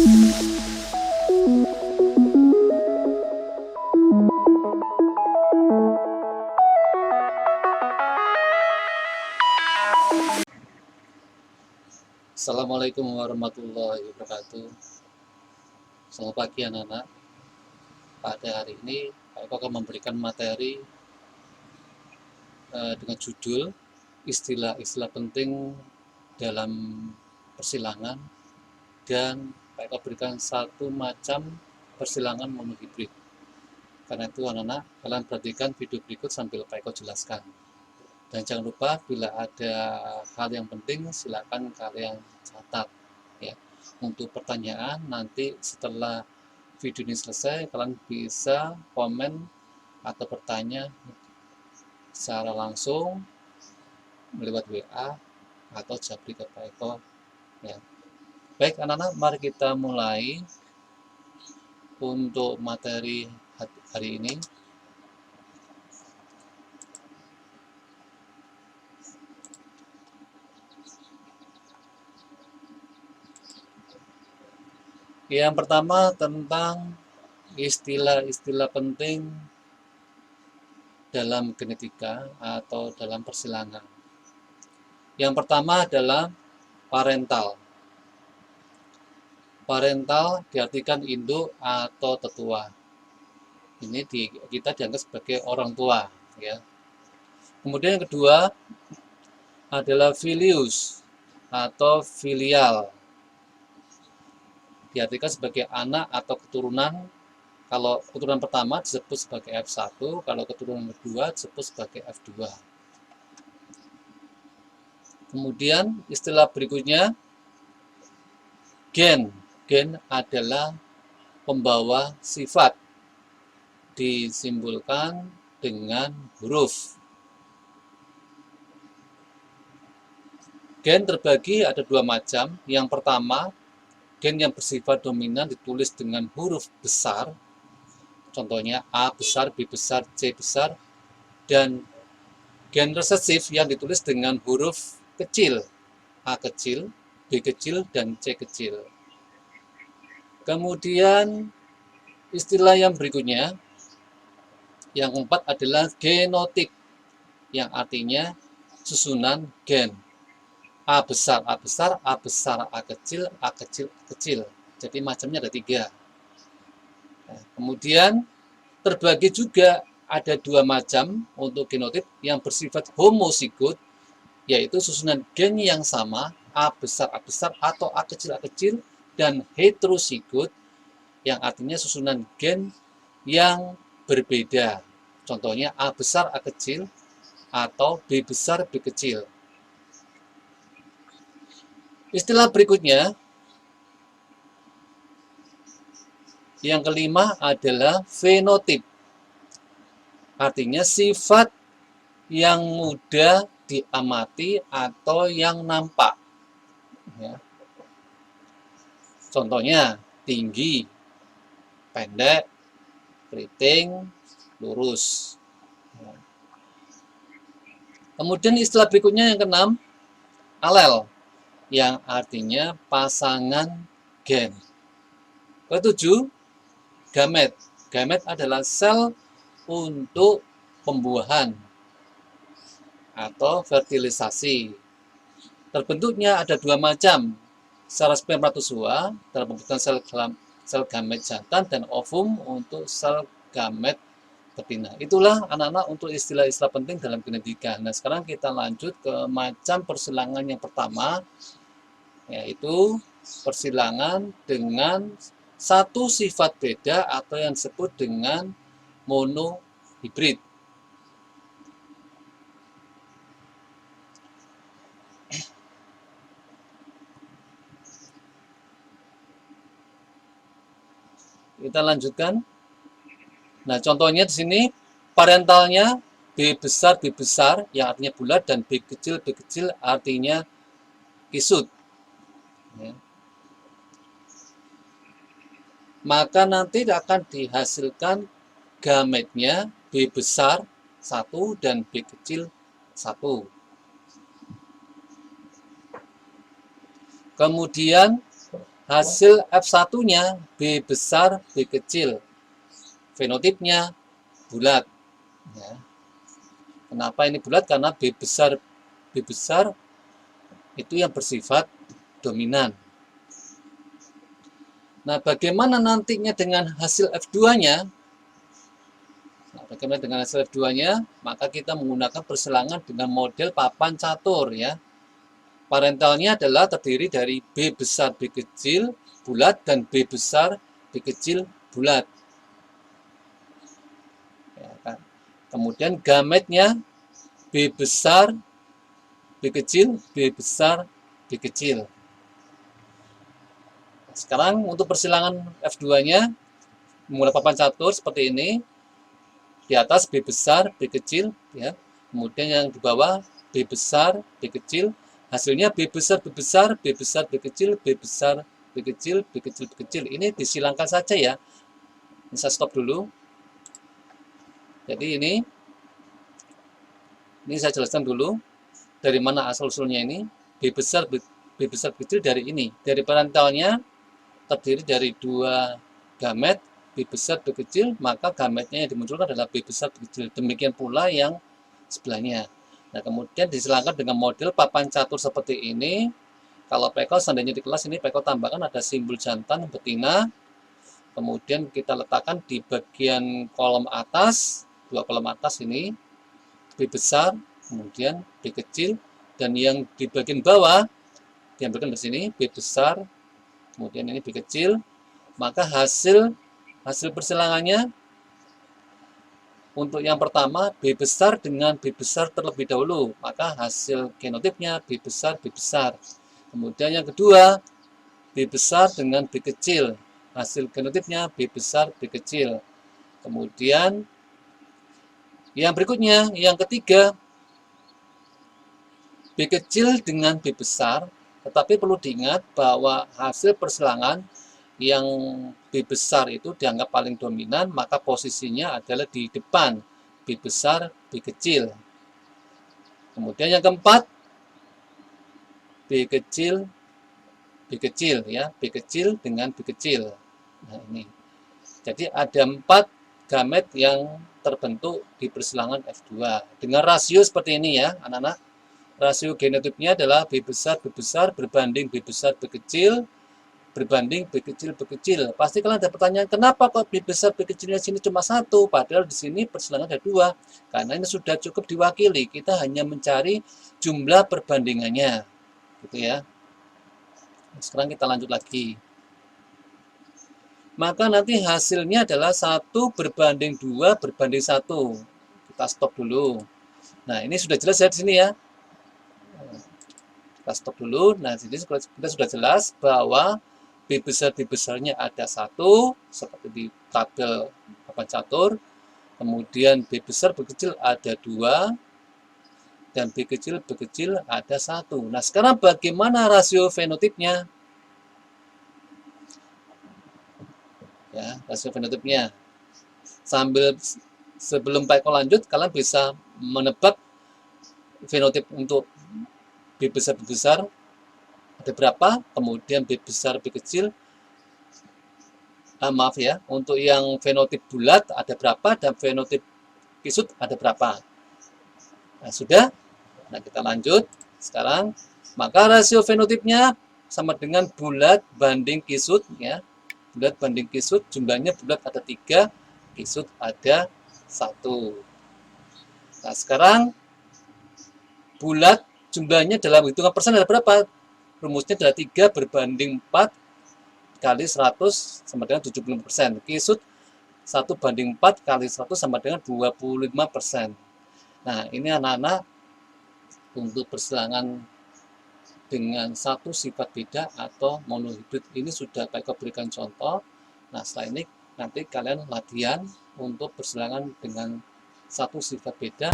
Assalamualaikum warahmatullahi wabarakatuh. Selamat pagi anak-anak. Pada hari ini Pak Eko akan memberikan materi dengan judul istilah-istilah penting dalam persilangan, dan Pak Eko berikan satu macam persilangan monohibrid. Karena itu anak-anak, kalian perhatikan video berikut sambil Pak Eko jelaskan. Dan jangan lupa bila ada hal yang penting silakan kalian catat ya. Untuk pertanyaan nanti setelah video ini selesai kalian bisa komen atau bertanya secara langsung lewat WA atau japri ke Pak Eko ya. Baik anak-anak, mari kita mulai untuk materi hari ini. Yang pertama tentang istilah-istilah penting dalam genetika atau dalam persilangan. Yang pertama adalah parental. Parental diartikan induk atau tetua. Ini kita dianggap sebagai orang tua ya. Kemudian yang kedua adalah filius atau filial. Diartikan sebagai anak atau keturunan. Kalau keturunan pertama disebut sebagai F1, kalau keturunan kedua disebut sebagai F2. Kemudian istilah berikutnya gen. Gen adalah pembawa sifat, disimbolkan dengan huruf. Gen terbagi ada dua macam. Yang pertama, gen yang bersifat dominan ditulis dengan huruf besar, contohnya A besar, B besar, C besar, dan gen resesif yang ditulis dengan huruf kecil, A kecil, B kecil, dan C kecil. Kemudian istilah yang berikutnya, yang keempat adalah genotip, yang artinya susunan gen. A besar, A besar, A besar, A kecil, A kecil, A kecil. Jadi macamnya ada 3. Nah, kemudian terbagi juga ada 2 macam untuk genotip yang bersifat homozigot, yaitu susunan gen yang sama, A besar, atau A kecil, dan heterozigot, yang artinya susunan gen yang berbeda. Contohnya A besar, A kecil, atau B besar, B kecil. Istilah berikutnya, yang kelima adalah fenotip. Artinya sifat yang mudah diamati atau yang nampak. Ya. Contohnya tinggi, pendek, keriting, lurus. Ya. Kemudian istilah berikutnya yang keenam, alel, yang artinya pasangan gen. Ketujuh, gamet. Gamet adalah sel untuk pembuahan atau fertilisasi. Terbentuknya ada 2 macam, secara spermatozoa dalam pembentukan sel gamet jantan, dan ovum untuk sel gamet betina. Itulah anak-anak untuk istilah-istilah penting dalam genetika. Nah, sekarang kita lanjut ke macam persilangan yang pertama, yaitu persilangan dengan satu sifat beda atau yang disebut dengan monohibrid. Kita lanjutkan. Nah, contohnya di sini parentalnya B besar yang artinya bulat, dan B kecil artinya kisut. Ya. Maka nanti akan dihasilkan gametnya B besar 1 dan B kecil 1. Kemudian hasil F1-nya B besar, B kecil. Fenotipnya bulat. Ya. Kenapa ini bulat? Karena B besar itu yang bersifat dominan. Nah, bagaimana nantinya dengan hasil F2-nya? Nah, bagaimana dengan hasil F2-nya? Maka kita menggunakan perselangan dengan model papan catur ya. Parentalnya adalah terdiri dari B besar B kecil bulat dan B besar B kecil bulat. Ya, kan? Kemudian gametnya B besar B kecil B besar B kecil. Sekarang untuk persilangan F2-nya menggunakan papan catur seperti ini. Di atas B besar B kecil ya. Kemudian yang di bawah B besar B kecil. Hasilnya B besar B besar B besar B kecil B besar B kecil B kecil B kecil. Ini disilangkan saja ya. Ini saya stop dulu. Jadi ini saya jelaskan dulu dari mana asal usulnya ini. B besar B besar B kecil dari ini. Dari parentalnya terdiri dari dua gamet B besar B kecil, maka gametnya yang dimunculkan adalah B besar B kecil. Demikian pula yang sebelahnya. Nah, kemudian disilangkan dengan model papan catur seperti ini. Kalau peko seandainya di kelas ini peko tambahkan ada simbol jantan betina. Kemudian kita letakkan di bagian kolom atas, dua kolom atas ini B besar, kemudian B kecil, dan yang di bagian bawah diambilkan dari sini B besar, kemudian ini B kecil. Maka hasil persilangannya untuk yang pertama B besar dengan B besar terlebih dahulu, maka hasil genotipnya B besar B besar. Kemudian yang kedua B besar dengan B kecil, hasil genotipnya B besar B kecil. Kemudian yang berikutnya, yang ketiga B kecil dengan B besar, tetapi perlu diingat bahwa hasil persilangan yang B besar itu dianggap paling dominan, maka posisinya adalah di depan B besar B kecil. Kemudian yang keempat B kecil ya, B kecil dengan B kecil. Nah, ini. Jadi ada 4 gamet yang terbentuk di persilangan F2 dengan rasio seperti ini ya, anak-anak. Rasio genotipnya adalah B besar berbanding B besar B kecil berbanding B kecil B kecil. Pasti kalian ada pertanyaan, kenapa kok B besar B kecilnya sini cuma 1, padahal di sini persilangan ada 2? Karena ini sudah cukup diwakili, kita hanya mencari jumlah perbandingannya, gitu ya. Sekarang kita lanjut lagi. Maka nanti hasilnya adalah 1 berbanding 2 berbanding 1. Kita stop dulu. Nah, ini sudah jelas ya di sini ya. Kita stop dulu. Nah, di sini kita sudah jelas bahwa B besarnya ada 1, seperti di tabel papan catur. Kemudian B besar B kecil ada 2, dan B kecil ada 1. Nah, sekarang bagaimana rasio fenotipnya? Ya, rasio fenotipnya. Sebelum Pak Eko lanjut, kalian bisa menebak fenotip untuk B besar ada berapa, kemudian B besar B kecil, maaf ya, untuk yang fenotip bulat ada berapa, dan fenotip kisut ada berapa. Nah, sudah. Nah, kita lanjut sekarang. Maka rasio fenotipnya sama dengan bulat banding kisut ya. Bulat banding kisut, jumlahnya bulat ada 3, kisut ada 1. Nah, sekarang bulat jumlahnya dalam hitungan persen ada berapa? Rumusnya adalah 3 berbanding 4 kali 100 sama dengan 75%. Kisut 1 banding 4 kali 100 sama dengan 25%. Nah, ini anak-anak untuk persilangan dengan satu sifat beda atau monohibrid ini sudah Pak Eko berikan contoh. Nah, setelah ini nanti kalian latihan untuk persilangan dengan satu sifat beda.